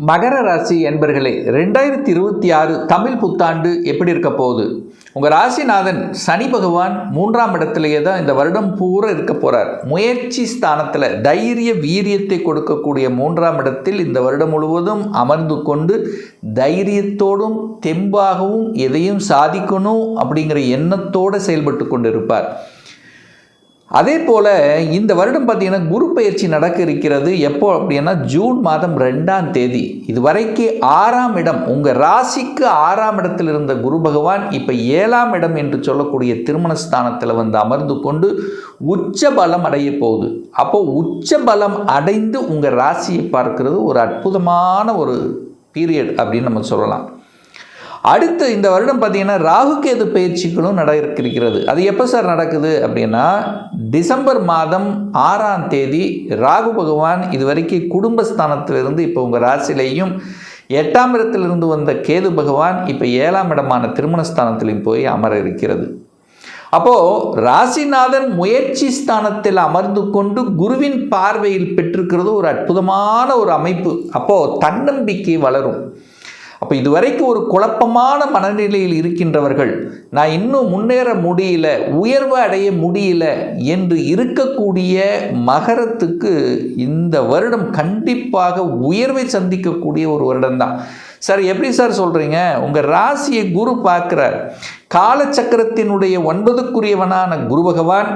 மகர ராசி என்பர்களே, 2026 தமிழ் புத்தாண்டு எப்படி இருக்க போகுது? உங்கள் ராசிநாதன் சனி பகவான் 3ஆம் இடத்துலையே தான் இந்த வருடம் பூரா இருக்க போகிறார். முயற்சி ஸ்தானத்தில் தைரிய வீரியத்தை கொடுக்கக்கூடிய 3ஆம் இடத்தில் இந்த வருடம் முழுவதும் அமர்ந்து கொண்டு தைரியத்தோடும் தெம்பாகவும் எதையும் சாதிக்கணும் அப்படிங்கிற எண்ணத்தோடு செயல்பட்டு கொண்டு இருப்பார். அதே போல் இந்த வருடம் பார்த்திங்கன்னா குரு பயிற்சி நடக்க இருக்கிறது. எப்போ அப்படின்னா ஜூன் மாதம் 2ஆம் தேதி. இதுவரைக்கும் 6ஆம் இடம், உங்கள் ராசிக்கு 6ஆம் இடத்தில் இருந்த குரு பகவான் இப்போ 7ஆம் இடம் என்று சொல்லக்கூடிய திருமணஸ்தானத்தில் வந்து அமர்ந்து கொண்டு உச்ச பலம் அடைய போகுது. அப்போது உச்ச பலம் அடைந்து உங்கள் ராசியை பார்க்கிறது ஒரு அற்புதமான ஒரு பீரியட் அப்படின்னு நம்ம சொல்லலாம். அடுத்து இந்த வருடம் பார்த்திங்கன்னா ராகுகேது பயிற்சிகளும் நடக்கிறது. அது எப்போ சார் நடக்குது அப்படின்னா டிசம்பர் மாதம் 6ஆம் தேதி ராகு பகவான் இதுவரைக்கும் குடும்பஸ்தானத்திலிருந்து இப்போ உங்கள் ராசிலையும் 8ஆம் இடத்திலிருந்து வந்த கேது பகவான் இப்போ 7ஆம் இடமான திருமணஸ்தானத்திலையும் போய் அமர இருக்கிறது. அப்போது ராசிநாதன் முயற்சி ஸ்தானத்தில் அமர்ந்து கொண்டு குருவின் பார்வையில் பெற்றிருக்கிறது ஒரு அற்புதமான ஒரு அமைப்பு. அப்போது தன்னம்பிக்கை வளரும். அப்போ இதுவரைக்கும் ஒரு குழப்பமான மனநிலையில் இருக்கின்றவர்கள், நான் இன்னும் முன்னேற முடியல, உயர்வு அடைய முடியல என்று இருக்கக்கூடிய மகரத்துக்கு இந்த வருடம் கண்டிப்பாக உயர்வை சந்திக்கக்கூடிய ஒரு வருடம் தான். சார் எப்படி சார் சொல்கிறீங்க? உங்கள் ராசியை குரு பார்க்குறார். காலச்சக்கரத்தினுடைய 9க்குரியவனான குரு பகவான்,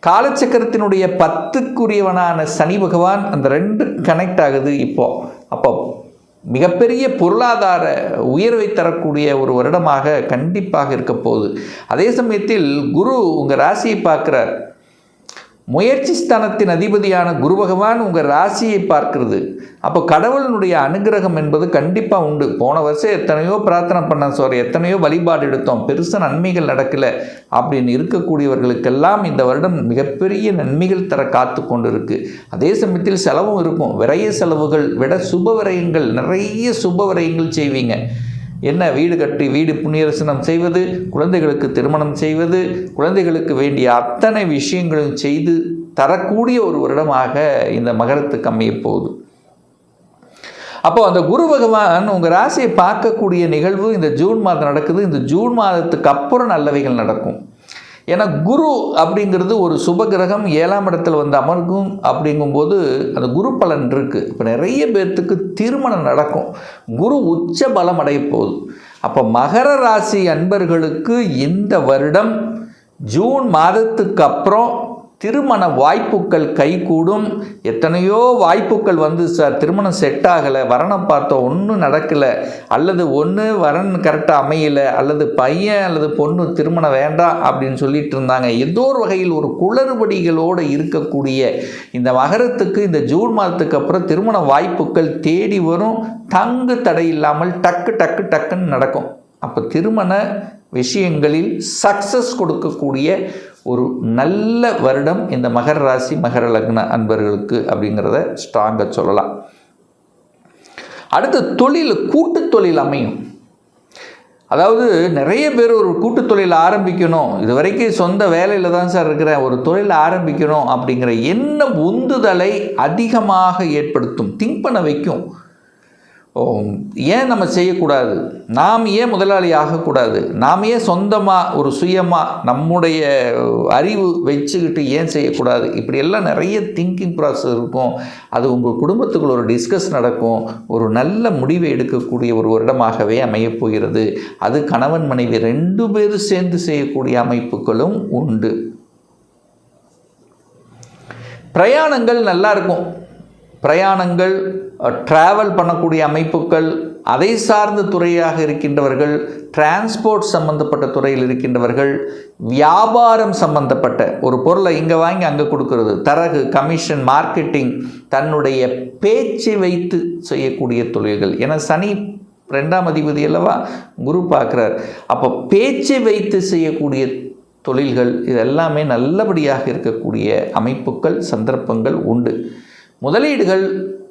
காலச்சக்கரத்தினுடைய 10க்குரியவனான சனி பகவான், அந்த 2 கனெக்ட் ஆகுது அப்போ மிகப்பெரிய பொருளாதார உயர்வை தரக்கூடிய ஒரு வருடமாக கண்டிப்பாக இருக்க போகுது. அதே சமயத்தில் குரு உங்கள் ராசியை பார்க்குறார். முயற்சி ஸ்தானத்தின் அதிபதியான குரு பகவான் உங்கள் ராசியை பார்க்கிறது. அப்போ கடவுளினுடைய அனுகிரகம் என்பது கண்டிப்பாக உண்டு. போன வருஷம் எத்தனையோ பிரார்த்தனை பண்ணோம் சார், எத்தனையோ வழிபாடு எடுத்தோம், பெருசாக நன்மைகள் நடக்கலை அப்படின்னு இருக்கக்கூடியவர்களுக்கெல்லாம் இந்த வருடம் மிகப்பெரிய நன்மைகள் தர காத்து கொண்டு இருக்குது. அதே சமயத்தில் செலவும் இருக்கும். விரைய செலவுகள் விட சுப விரயங்கள், நிறைய சுப விரயங்கள் செய்வீங்க. என்ன, வீடு கட்டி வீடு புண்ணியரசனம் செய்வது, குழந்தைகளுக்கு திருமணம் செய்வது, குழந்தைகளுக்கு வேண்டிய அத்தனை விஷயங்களும் செய்து தரக்கூடிய ஒரு வருடமாக இந்த மகரத்துக்கு அமைய போகுது. அப்போது அந்த குரு பகவான் உங்கள் ராசியை பார்க்கக்கூடிய நிகழ்வு இந்த ஜூன் மாதம் நடக்குது. இந்த ஜூன் மாதத்துக்கு அப்புறம் நல்லவைகள் நடக்கும். ஏன்னா குரு அப்படிங்கிறது ஒரு சுப கிரகம் 7ஆம் இடத்துல வந்து அமர்க்கும். அப்படிங்கும்போது அந்த குரு பலன் இருக்குது. இப்போ நிறைய பேர்த்துக்கு திருமணம் நடக்கும். குரு உச்ச பலம் அடைய போகுது. அப்போ மகர ராசி அன்பர்களுக்கு இந்த வருடம் ஜூன் மாதத்துக்கு அப்புறம் திருமண வாய்ப்புகள் கைகூடும். எத்தனையோ வாய்ப்புகள் வந்து சார் திருமணம் செட் ஆகலை, வரணும் பார்த்தோம் ஒன்றும் நடக்கலை, அல்லது ஒன்று வரன் கரெக்டாக அமையலை, அல்லது பையன் அல்லது பொண்ணு திருமணம் வேண்டாம் அப்படின்னு சொல்லிட்டு இருந்தாங்க. ஏதோ ஒரு வகையில் ஒரு குளறுபடிகளோடு இருக்கக்கூடிய இந்த மகரத்துக்கு இந்த ஜூன் மாதத்துக்கு அப்புறம் திருமண வாய்ப்புகள் தேடி வரும். தங்கு தடை இல்லாமல் டக்குன்னு நடக்கும். அப்போ திருமண விஷயங்களில் சக்ஸஸ் கொடுக்கக்கூடிய ஒரு நல்ல வருடம் இந்த மகர ராசி மகர லக்ன அன்பர்களுக்கு அப்படிங்கிறத ஸ்ட்ராங்காக சொல்லலாம். அடுத்து தொழில், கூட்டு தொழில் அமையும். அதாவது நிறைய பேர் ஒரு கூட்டு தொழில் ஆரம்பிக்கணும், இது வரைக்கும் சொந்த வேலையில் தான் சார் இருக்கிறேன், ஒரு தொழில் ஆரம்பிக்கணும் அப்படிங்கிற எண்ண உந்துதலை அதிகமாக ஏற்படுத்தும், திங்க் பண்ண வைக்கும். ஏன் நம்ம செய்யக்கூடாது, நாம் ஏன் முதலாளி ஆகக்கூடாது, நாம் ஏன் சொந்தமாக ஒரு சுயமாக நம்முடைய அறிவு வச்சுக்கிட்டு ஏன் செய்யக்கூடாது, இப்படியெல்லாம் நிறைய திங்கிங் ப்ராசஸ் இருக்கும். அது உங்கள் குடும்பத்துக்குள்ள ஒரு டிஸ்கஸ் நடக்கும். ஒரு நல்ல முடிவை எடுக்கக்கூடிய ஒரு வருடமாகவே அமையப் போகிறது. அது கணவன் மனைவி 2 பேரும் சேர்ந்து செய்யக்கூடிய அமைப்புகளும் உண்டு. பிரயாணங்கள் நல்லா இருக்கும். பிரயாணங்கள், ட்ராவல் பண்ணக்கூடிய அமைப்புகள், அதை சார்ந்த துறையாக இருக்கின்றவர்கள், டிரான்ஸ்போர்ட் சம்பந்தப்பட்ட துறையில் இருக்கின்றவர்கள், வியாபாரம் சம்பந்தப்பட்ட ஒரு பொருளை இங்கே வாங்கி அங்கே கொடுக்கறது, தரகு, கமிஷன், மார்க்கெட்டிங், தன்னுடைய பேச்சை வைத்து செய்யக்கூடிய தொழில்கள். ஏன்னா சனி 2ஆம் அதிபதி அல்லவா, குரு பார்க்குறார். அப்போ பேச்சை வைத்து செய்யக்கூடிய தொழில்கள் இதெல்லாமே நல்லபடியாக இருக்கக்கூடிய அமைப்புகள், சந்தர்ப்பங்கள் உண்டு. முதலீடுகள்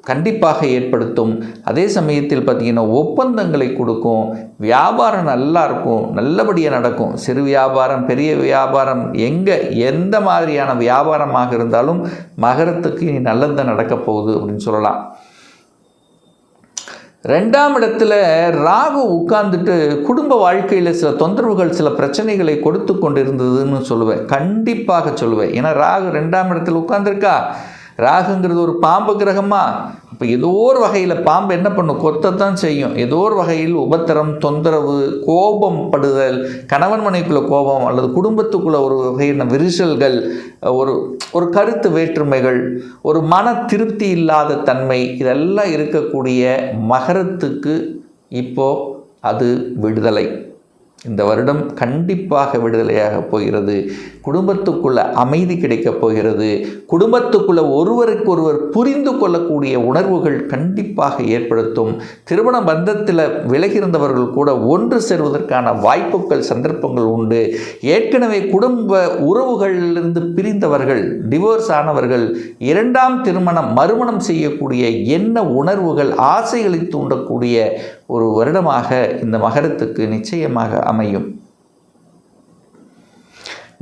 கண்டிப்பாக ஏற்படுத்தும். அதே சமயத்தில் பார்த்திங்கன்னா ஒப்பந்தங்களை கொடுக்கும். வியாபாரம் நல்லா இருக்கும், நல்லபடியாக நடக்கும். சிறு வியாபாரம், பெரிய வியாபாரம், எந்த மாதிரியான வியாபாரமாக இருந்தாலும் மகரத்துக்கு நல்லது நடக்க போகுது அப்படின்னு சொல்லலாம். 2ஆம் இடத்துல ராகு உட்கார்ந்துட்டு குடும்ப வாழ்க்கையில் சில தொந்தரவுகள், சில பிரச்சனைகளை கொடுத்து கொண்டு இருந்ததுன்னு சொல்லுவேன். கண்டிப்பாக சொல்லுவேன். ஏன்னா ராகு 2ஆம் இடத்துல உட்கார்ந்துருக்கா. ராகுங்கிறது ஒரு பாம்பு கிரகமா. இப்போ ஏதோ ஒரு வகையில் பாம்பு என்ன பண்ணும்? கொத்தத்தான் செய்யும். ஏதோ ஒரு வகையில் உபத்திரம், தொந்தரவு, கோபம் படுதல், கணவன் மனைவிக்குள்ள கோபம் அல்லது குடும்பத்துக்குள்ள ஒரு வகையான விரிசல்கள், ஒரு கருத்து வேற்றுமைகள், ஒரு மன திருப்தி இல்லாத தன்மை, இதெல்லாம் இருக்கக்கூடிய மகரத்துக்கு இப்போது அது விடுதலை. இந்த வருடம் கண்டிப்பாக விடுதலையாக போகிறது. குடும்பத்துக்குள்ள அமைதி கிடைக்கப் போகிறது. குடும்பத்துக்குள்ள ஒருவருக்கொருவர் புரிந்து கொள்ளக்கூடிய உணர்வுகள் கண்டிப்பாக ஏற்படுத்தும். திருமண பந்தத்தில் விலகியிருந்தவர்கள் கூட ஒன்று சேர்வதற்கான வாய்ப்புகள், சந்தர்ப்பங்கள் உண்டு. ஏற்கனவே குடும்ப உறவுகளிலிருந்து பிரிந்தவர்கள், டிவோர்ஸ் ஆனவர்கள் 2ஆம் திருமணம், மறுமணம் செய்யக்கூடிய எண்ண உணர்வுகள், ஆசைகளை தூண்டக்கூடிய ஒரு வருடமாக இந்த மகரத்துக்கு நிச்சயமாக அமையும்.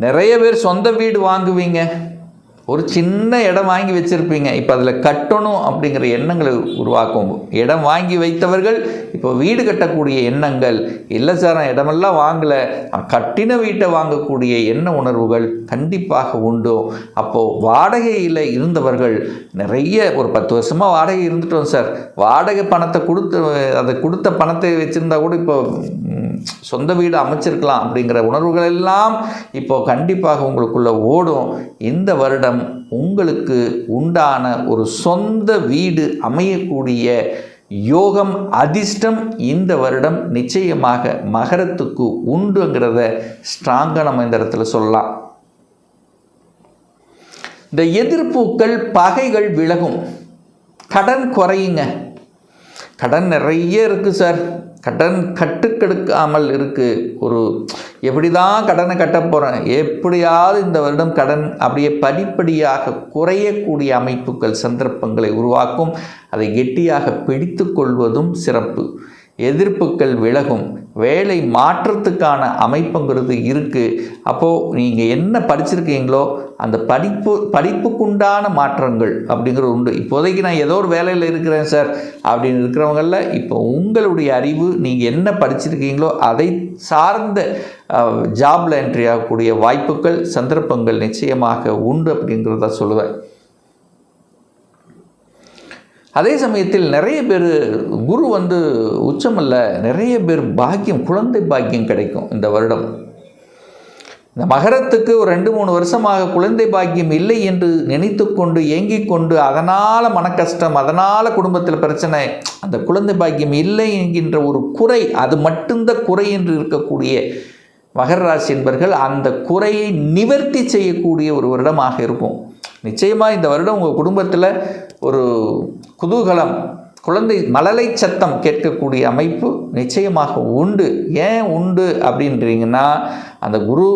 நிறைய பேர் சொந்த வீடு வாங்குவீங்க. ஒரு சின்ன இடம் வாங்கி வச்சுருப்பீங்க. இப்போ அதில் கட்டணும் அப்படிங்கிற எண்ணங்களை உருவாக்கும். இடம் வாங்கி வைத்தவர்கள் இப்போ வீடு கட்டக்கூடிய எண்ணங்கள், இல்லை சார் நான் இடமெல்லாம் வாங்கலை, கட்டின வீட்டை வாங்கக்கூடிய எண்ண உணர்வுகள் கண்டிப்பாக உண்டு. அப்போது வாடகையில் இருந்தவர்கள் நிறைய, ஒரு 10 வருஷமாக வாடகை இருந்துட்டோம் சார், வாடகை பணத்தை கொடுத்த பணத்தை வச்சுருந்தா கூட இப்போ சொந்த வீடு அமைச்சிருக்கலாம் அப்படிங்கிற உணர்வுகள் எல்லாம் இப்போ கண்டிப்பாக உங்களுக்குள்ள ஓடும். இந்த வருடம் உங்களுக்கு உண்டான ஒரு சொந்த வீடு அமையக்கூடிய யோகம், அதிர்ஷ்டம் இந்த வருடம் நிச்சயமாக மகரத்துக்கு உண்டுங்கிறத ஸ்ட்ராங்காக நம்ம இந்த இடத்துல சொல்லலாம். இந்த எதிர்ப்புகள், பகைகள் விலகும். கடன் குறையுங்க. கடன் நிறைய இருக்குது சார், கடன் கட்டுக்கெடுக்காமல் இருக்குது. ஒரு எப்படி தான் கடனை கட்ட போகிறேன், எப்படியாவது இந்த வருடம் கடன் அப்படியே படிப்படியாக குறையக்கூடிய அமைப்புகள், சந்தர்ப்பங்களை உருவாக்கும். அதை கெட்டியாக பிடித்து கொள்வதும் சிறப்பு. எதிர்ப்புகள் விலகும். வேலை மாற்றத்துக்கான அமைப்புங்கிறது இருக்குது. அப்போது நீங்கள் என்ன படிச்சிருக்கீங்களோ அந்த படிப்புக்குண்டான மாற்றங்கள் அப்படிங்கிறது உண்டு. இப்போதைக்கு நான் ஏதோ ஒரு வேலையில் இருக்கிறேன் சார் அப்படின்னு இருக்கிறவங்களில் இப்போ உங்களுடைய அறிவு, நீங்கள் என்ன படிச்சிருக்கீங்களோ அதை சார்ந்த ஜாபில் என்ட்ரி ஆகக்கூடிய வாய்ப்புகள், சந்தர்ப்பங்கள் நிச்சயமாக உண்டு அப்படிங்கிறத சொல்லுவேன். அதே சமயத்தில் நிறைய பேர் குரு உச்சமல்ல, நிறைய பேர் பாக்கியம், குழந்தை பாக்கியம் கிடைக்கும் இந்த வருடம். இந்த மகரத்துக்கு ஒரு 2-3 வருஷமாக குழந்தை பாக்கியம் இல்லை என்று நினைத்து கொண்டு ஏங்கிக் கொண்டு அதனால் மனக்கஷ்டம், அதனால் குடும்பத்தில் பிரச்சனை, அந்த குழந்தை பாக்கியம் இல்லை என்கின்ற ஒரு குறை, அது மட்டும்தான் குறை என்று இருக்கக்கூடிய மகர ராசி என்பவர்கள் அந்த குறையை நிவர்த்தி செய்யக்கூடிய ஒரு வருடமாக இருக்கும். நிச்சயமாக இந்த வருடம் உங்கள் குடும்பத்தில் ஒரு குதூகலம், குழந்தை மழலை சத்தம் கேட்கக்கூடிய அமைப்பு நிச்சயமாக உண்டு. ஏன் உண்டு அப்படின்றீங்கன்னா, அந்த குரு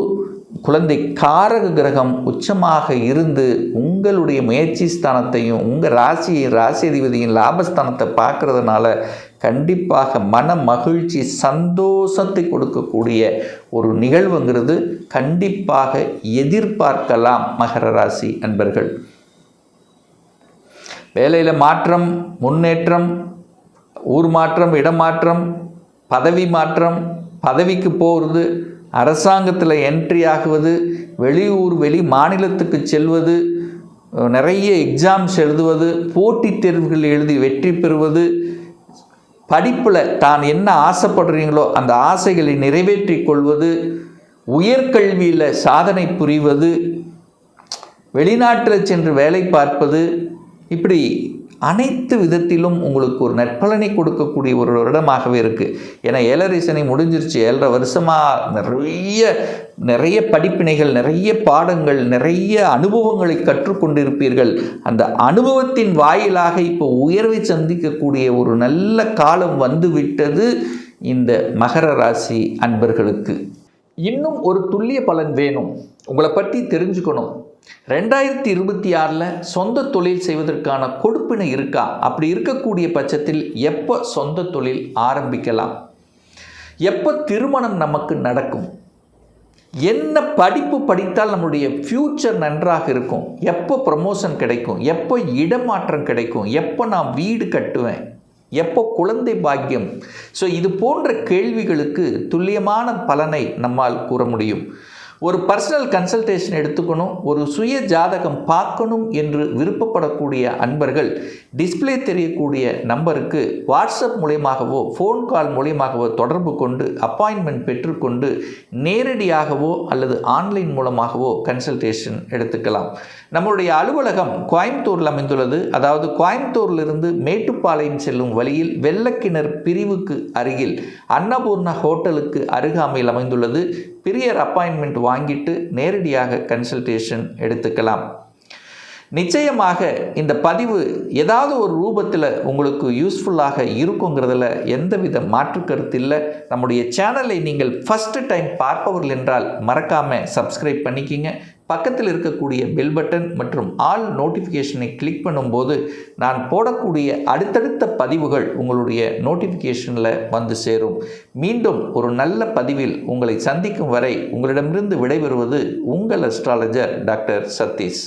குழந்தை காரக கிரகம் உச்சமாக இருந்து உங்களுடைய முயற்சி ஸ்தானத்தையும் உங்கள் ராசி அதிபதியின் லாபஸ்தானத்தை பார்க்கறதுனால கண்டிப்பாக மன மகிழ்ச்சி, சந்தோஷத்தை கொடுக்கக்கூடிய ஒரு நிகழ்வுங்கிறது கண்டிப்பாக எதிர்பார்க்கலாம் மகர ராசி அன்பர்கள். வேலையில் மாற்றம், முன்னேற்றம், ஊர் மாற்றம், இடமாற்றம், பதவி மாற்றம், பதவிக்கு போகிறது, அரசாங்கத்தில் என்ட்ரி ஆகுவது, வெளியூர் வெளி மாநிலத்துக்கு செல்வது, நிறைய எக்ஸாம்ஸ் எழுதுவது, போட்டித் தேர்வுகள் எழுதி வெற்றி பெறுவது, படிப்பில் தான் என்ன ஆசைப்படுறீங்களோ அந்த ஆசைகளை நிறைவேற்றி கொள்வது, உயர்கல்வியில் சாதனை புரிவது, வெளிநாட்டில் சென்று வேலை பார்ப்பது, இப்படி அனைத்து விதத்திலும் உங்களுக்கு ஒரு நற்பலனை கொடுக்கக்கூடிய ஒரு வருடமாகவே இருக்குது. ஏன்னா 7.5 சனி முடிஞ்சிருச்சு. 7.5 வருஷமாக நிறைய படிப்பினைகள், நிறைய பாடங்கள், நிறைய அனுபவங்களை கற்றுக்கொண்டிருப்பீர்கள். அந்த அனுபவத்தின் வாயிலாக இப்போ உயர்வை சந்திக்கக்கூடிய ஒரு நல்ல காலம் வந்துவிட்டது இந்த மகர ராசி அன்பர்களுக்கு. இன்னும் ஒரு துல்லிய பலன் வேணும், உங்களை பற்றி தெரிஞ்சுக்கணும். 2026 சொந்த தொழில் செய்வதற்கான கொடுப்பினை இருக்கா? அப்படி இருக்கக்கூடிய பட்சத்தில் எப்போ சொந்த தொழில் ஆரம்பிக்கலாம்? எப்போ திருமணம் நமக்கு நடக்கும்? என்ன படிப்பு படித்தால் நம்முடைய ஃப்யூச்சர் நன்றாக இருக்கும்? எப்போ ப்ரமோஷன் கிடைக்கும்? எப்போ இடமாற்றம் கிடைக்கும்? எப்போ நான் வீடு கட்டுவேன்? எப்போ குழந்தை பாக்கியம்? ஸோ இது போன்ற கேள்விகளுக்கு துல்லியமான பலனை நம்மால் கூற முடியும். ஒரு பர்சனல் கன்சல்டேஷன் எடுத்துக்கணும், ஒரு சுய ஜாதகம் பார்க்கணும் என்று விருப்பப்படக்கூடிய அன்பர்கள் டிஸ்பிளே தெரியக்கூடிய நம்பருக்கு வாட்ஸ்அப் மூலியமாகவோ ஃபோன் கால் மூலியமாகவோ தொடர்பு கொண்டு அப்பாயின்மெண்ட் பெற்றுக்கொண்டு நேரடியாகவோ அல்லது ஆன்லைன் மூலமாகவோ கன்சல்டேஷன் எடுத்துக்கலாம். நம்முடைய அலுவலகம் கோயம்புத்தூரில் அமைந்துள்ளது. அதாவது கோயம்புத்தூரிலிருந்து மேட்டுப்பாளையம் செல்லும் வழியில் வெள்ளக்கிணர் பிரிவுக்கு அருகில் அன்னபூர்ணா ஹோட்டலுக்கு அருகாமையில் அமைந்துள்ளது. பிரியர் அப்பாயின்மெண்ட் வாங்கிட்டு நேரடியாக கன்சல்டேஷன் எடுத்துக்கலாம். நிச்சயமாக இந்த பதிவு ஏதாவது ஒரு ரூபத்தில் உங்களுக்கு யூஸ்ஃபுல்லாக இருக்குங்கிறதுல எந்தவித மாற்று கருத்து இல்லை. நம்முடைய சேனலை நீங்கள் ஃபஸ்ட்டு டைம் பார்ப்பவர்கள் என்றால் மறக்காமல் சப்ஸ்கிரைப் பண்ணிக்கிங்க. பக்கத்தில் இருக்கக்கூடிய பெல் பட்டன் மற்றும் ஆல் நோட்டிஃபிகேஷனை கிளிக் பண்ணும்போது நான் போடக்கூடிய அடுத்தடுத்த பதிவுகள் உங்களுடைய நோட்டிஃபிகேஷனில் வந்து சேரும். மீண்டும் ஒரு நல்ல பதிவில் உங்களை சந்திக்கும் வரை உங்களிடமிருந்து விடைபெறுவது உங்கள் அஸ்ட்ராலஜர் டாக்டர் சதீஷ்.